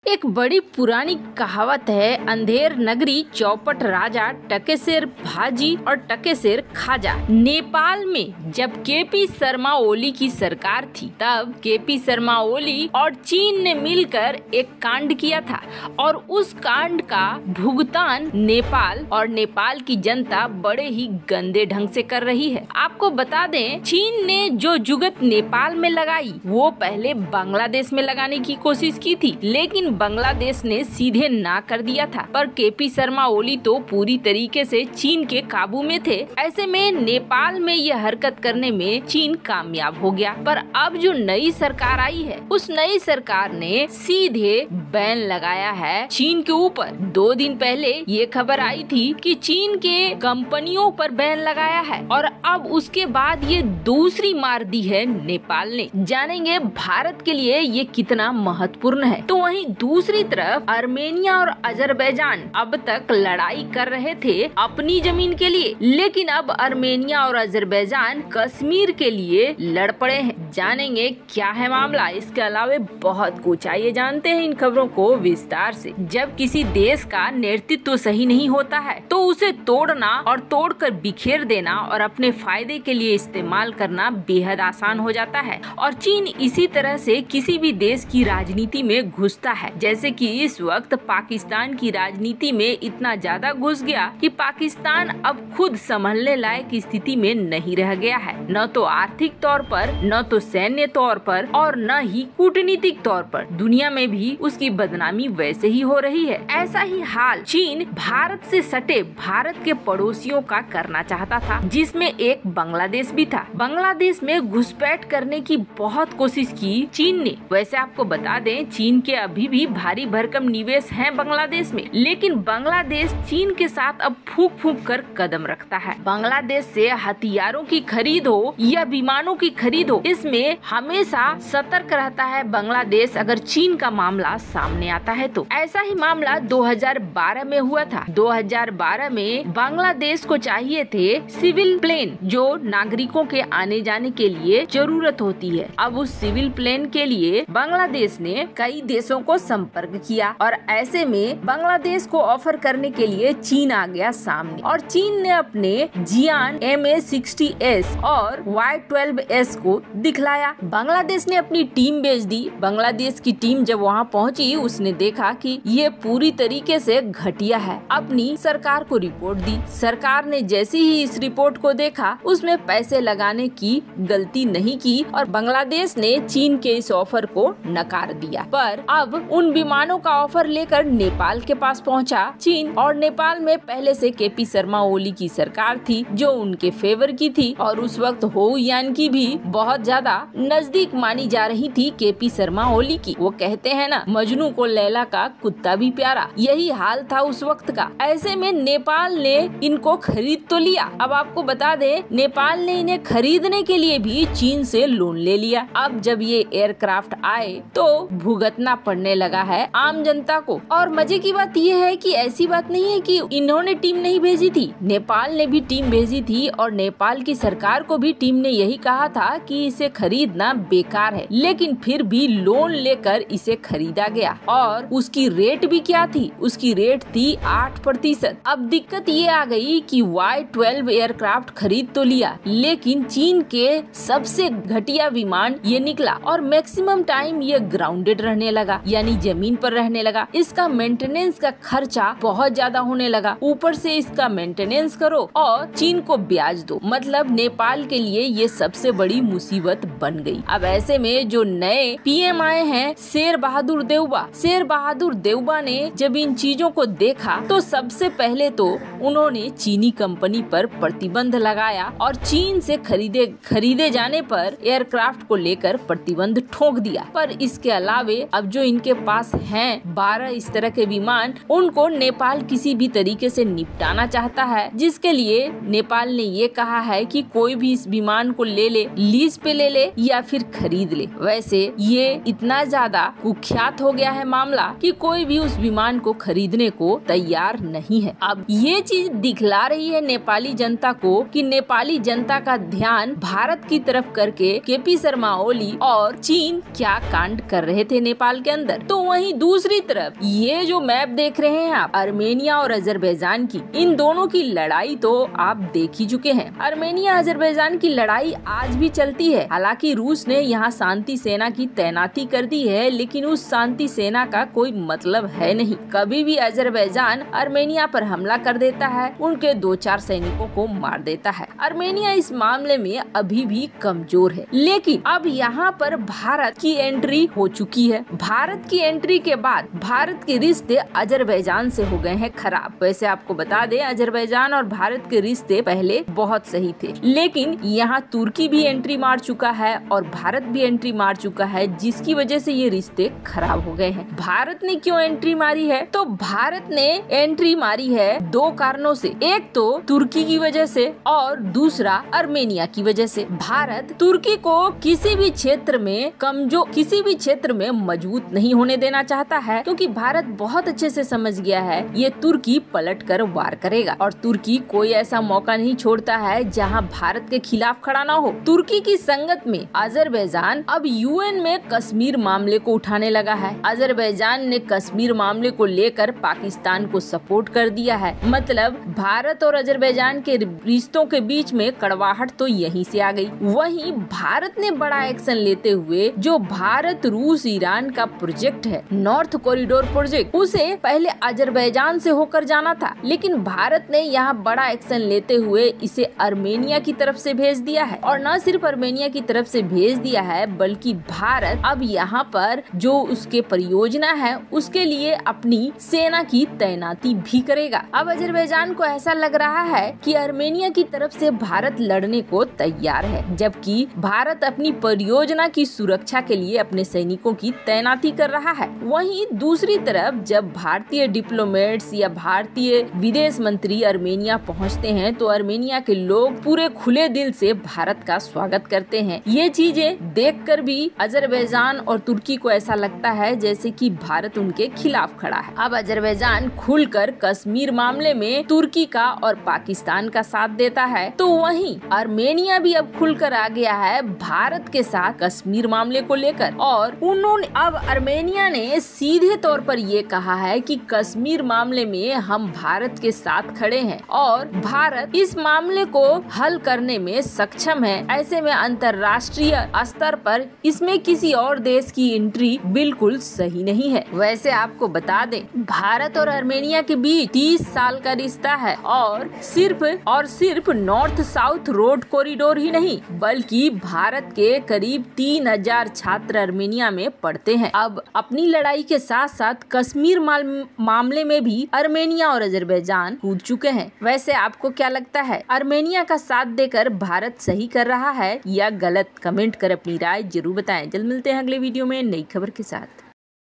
एक बड़ी पुरानी कहावत है, अंधेर नगरी चौपट राजा, टकेसेर भाजी और टकेसेर खाजा। नेपाल में जब केपी शर्मा ओली की सरकार थी, तब केपी शर्मा ओली और चीन ने मिलकर एक कांड किया था और उस कांड का भुगतान नेपाल और नेपाल की जनता बड़े ही गंदे ढंग से कर रही है। आपको बता दें, चीन ने जो जुगत नेपाल में लगाई वो पहले बांग्लादेश में लगाने की कोशिश की थी, लेकिन बांग्लादेश ने सीधे ना कर दिया था। पर केपी शर्मा ओली तो पूरी तरीके से चीन के काबू में थे। ऐसे में नेपाल में यह हरकत करने में चीन कामयाब हो गया। पर अब जो नई सरकार आई है, उस नई सरकार ने सीधे बैन लगाया है चीन के ऊपर। 2 दिन पहले ये खबर आई थी कि चीन के कंपनियों पर बैन लगाया है और अब उसके बाद ये दूसरी मार दी है नेपाल ने। जानेंगे भारत के लिए ये कितना महत्वपूर्ण है। तो वहीं दूसरी तरफ आर्मेनिया और अजरबैजान अब तक लड़ाई कर रहे थे अपनी जमीन के लिए, लेकिन अब आर्मेनिया और अजरबैजान कश्मीर के लिए लड़ पड़े हैं। जानेंगे क्या है मामला। इसके अलावा बहुत कुछ, आइए जानते हैं इन खबरों को विस्तार से। जब किसी देश का नेतृत्व सही नहीं होता है तो उसे तोड़ना और तोड़कर बिखेर देना और अपने फायदे के लिए इस्तेमाल करना बेहद आसान हो जाता है। और चीन इसी तरह से किसी भी देश की राजनीति में घुसता है। जैसे कि इस वक्त पाकिस्तान की राजनीति में इतना ज्यादा घुस गया कि पाकिस्तान अब खुद संभलने लायक स्थिति में नहीं रह गया है, न तो आर्थिक तौर पर, न तो सैन्य तौर पर और न ही कूटनीतिक तौर पर। दुनिया में भी उसकी बदनामी वैसे ही हो रही है। ऐसा ही हाल चीन भारत से सटे भारत के पड़ोसियों का करना चाहता था, जिसमें एक बांग्लादेश भी था। बांग्लादेश में घुसपैठ करने की बहुत कोशिश की चीन ने। वैसे आपको बता दें, चीन के अभी भी भारी भरकम निवेश हैं बांग्लादेश में, लेकिन बांग्लादेश चीन के साथ अब फूंक फूंक कर कदम रखता है। बांग्लादेश से हथियारों की खरीद हो या विमानों की खरीद हो, इसमें हमेशा सतर्क रहता है बांग्लादेश अगर चीन का मामला सामने आता है तो। ऐसा ही मामला 2012 में हुआ था। 2012 में बांग्लादेश को चाहिए थे सिविल प्लेन, जो नागरिकों के आने जाने के लिए जरूरत होती है। अब उस सिविल प्लेन के लिए बांग्लादेश ने कई देशों को संपर्क किया और ऐसे में बांग्लादेश को ऑफर करने के लिए चीन आ गया सामने। और चीन ने अपने जियान MA-60S और Y-12S को दिखलाया। बांग्लादेश ने अपनी टीम भेज दी। बांग्लादेश की टीम जब वहां पहुंची, उसने देखा कि ये पूरी तरीके से घटिया है। अपनी सरकार को रिपोर्ट दी। सरकार ने जैसे ही इस रिपोर्ट को देखा, उसमें पैसे लगाने की गलती नहीं की और बांग्लादेश ने चीन के इस ऑफर को नकार दिया। पर अब उन विमानों का ऑफर लेकर नेपाल के पास पहुंचा चीन। और नेपाल में पहले से केपी शर्मा ओली की सरकार थी जो उनके फेवर की थी और उस वक्त होउ यान की भी बहुत ज्यादा नजदीक मानी जा रही थी केपी शर्मा ओली की। वो कहते हैं ना, मजनू को लैला का कुत्ता भी प्यारा। यही हाल था उस वक्त का। ऐसे में नेपाल ने इनको खरीद तो लिया। अब आपको बता दें, नेपाल ने इन्हें खरीदने के लिए भी चीन से लोन ले लिया। अब जब ये एयरक्राफ्ट आए तो भुगतना पड़ने लगा है आम जनता को। और मजे की बात ये है कि ऐसी बात नहीं है कि इन्होंने टीम नहीं भेजी थी, नेपाल ने भी टीम भेजी थी और नेपाल की सरकार को भी टीम ने यही कहा था कि इसे खरीदना बेकार है, लेकिन फिर भी लोन लेकर इसे खरीदा गया। और उसकी रेट भी क्या थी? उसकी रेट थी 8%। अब दिक्कत ये आ गई कि Y-12 एयरक्राफ्ट खरीद तो लिया, लेकिन चीन के सबसे घटिया विमान ये निकला और मैक्सिमम टाइम ये ग्राउंडेड रहने लगा, यानी जमीन पर रहने लगा। इसका मेंटेनेंस का खर्चा बहुत ज्यादा होने लगा। ऊपर से इसका मेंटेनेंस करो और चीन को ब्याज दो। मतलब नेपाल के लिए ये सबसे बड़ी मुसीबत बन गई। अब ऐसे में जो नए PM आए हैं, शेर बहादुर देउबा ने जब इन चीजों को देखा तो सबसे पहले तो उन्होंने चीनी कंपनी पर प्रतिबंध लगाया और चीन से खरीदे जाने पर एयरक्राफ्ट को लेकर प्रतिबंध ठोक दिया। पर इसके अलावे अब जो इनके पास हैं 12 इस तरह के विमान, उनको नेपाल किसी भी तरीके से निपटाना चाहता है, जिसके लिए नेपाल ने ये कहा है कि कोई भी इस विमान को ले ले, लीज पे ले ले या फिर खरीद ले। वैसे ये इतना ज्यादा कुख्यात हो गया है मामला कि कोई भी उस विमान को खरीदने को तैयार नहीं है। अब ये चीज दिखला रही है नेपाली जनता को कि नेपाली जनता का ध्यान भारत की तरफ करके केपी शर्मा ओली और चीन क्या कांड कर रहे थे नेपाल के अंदर। तो तो वहीं दूसरी तरफ ये जो मैप देख रहे हैं आप, आर्मेनिया और अजरबैजान की, इन दोनों की लड़ाई तो आप देख ही चुके हैं। आर्मेनिया अजरबैजान की लड़ाई आज भी चलती है। हालांकि रूस ने यहाँ शांति सेना की तैनाती कर दी है, लेकिन उस शांति सेना का कोई मतलब है नहीं। कभी भी अजरबैजान आर्मेनिया पर हमला कर देता है, उनके 2-4 सैनिकों को मार देता है। आर्मेनिया इस मामले में अभी भी कमजोर है। लेकिन अब यहाँ पर भारत की एंट्री हो चुकी है। भारत की एंट्री के बाद भारत के रिश्ते अजरबैजान से हो गए हैं खराब। वैसे आपको बता दें, अजरबैजान और भारत के रिश्ते पहले बहुत सही थे, लेकिन यहाँ तुर्की भी एंट्री मार चुका है और भारत भी एंट्री मार चुका है, जिसकी वजह से ये रिश्ते खराब हो गए हैं। भारत ने क्यों एंट्री मारी है? तो भारत ने एंट्री मारी है 2 कारणों से। एक तो तुर्की की वजह से और दूसरा आर्मेनिया की वजह से। भारत तुर्की को किसी भी क्षेत्र में मजबूत नहीं होने देना चाहता है, क्योंकि भारत बहुत अच्छे से समझ गया है ये तुर्की पलट कर वार करेगा और तुर्की कोई ऐसा मौका नहीं छोड़ता है जहां भारत के खिलाफ खड़ा ना हो। तुर्की की संगत में अजरबैजान अब यूएन में कश्मीर मामले को उठाने लगा है। अजरबैजान ने कश्मीर मामले को लेकर पाकिस्तान को सपोर्ट कर दिया है। मतलब भारत और अजरबैजान के रिश्तों के बीच में कड़वाहट तो यहीं से आ गई। वहीं भारत ने बड़ा एक्शन लेते हुए जो भारत रूस ईरान का प्रोजेक्ट है, नॉर्थ कॉरिडोर प्रोजेक्ट, उसे पहले अजरबैजान से होकर जाना था, लेकिन भारत ने यहाँ बड़ा एक्शन लेते हुए इसे आर्मेनिया की तरफ से भेज दिया है। और न सिर्फ आर्मेनिया की तरफ से भेज दिया है, बल्कि भारत अब यहाँ पर जो उसके परियोजना है उसके लिए अपनी सेना की तैनाती भी करेगा। अब अजरबैजान को ऐसा लग रहा है कि आर्मेनिया की तरफ से भारत लड़ने को तैयार है, जबकि भारत अपनी परियोजना की सुरक्षा के लिए अपने सैनिकों की तैनाती कर रहा है। वहीं दूसरी तरफ जब भारतीय डिप्लोमेट्स या भारतीय विदेश मंत्री आर्मेनिया पहुंचते हैं तो आर्मेनिया के लोग पूरे खुले दिल से भारत का स्वागत करते हैं। ये चीजें देखकर भी अजरबैजान और तुर्की को ऐसा लगता है जैसे कि भारत उनके खिलाफ खड़ा है। अब अजरबैजान खुलकर कश्मीर मामले में तुर्की का और पाकिस्तान का साथ देता है, तो वहीं आर्मेनिया भी अब खुलकर आ गया है भारत के साथ कश्मीर मामले को लेकर। और उन्होंने अब आर्मेनिया ने सीधे तौर पर ये कहा है कि कश्मीर मामले में हम भारत के साथ खड़े हैं और भारत इस मामले को हल करने में सक्षम है। ऐसे में अंतर्राष्ट्रीय स्तर पर इसमें किसी और देश की एंट्री बिल्कुल सही नहीं है। वैसे आपको बता दें, भारत और आर्मेनिया के बीच 30 साल का रिश्ता है और सिर्फ नॉर्थ साउथ रोड कॉरिडोर ही नहीं, बल्कि भारत के करीब 3000 छात्र आर्मेनिया में पढ़ते हैं। अब अपनी लड़ाई के साथ साथ कश्मीर मामले में भी आर्मेनिया और अजरबैजान कूद चुके हैं। वैसे आपको क्या लगता है, आर्मेनिया का साथ देकर भारत सही कर रहा है या गलत? कमेंट कर अपनी राय जरूर बताएं। जल्द मिलते हैं अगले वीडियो में नई खबर के साथ।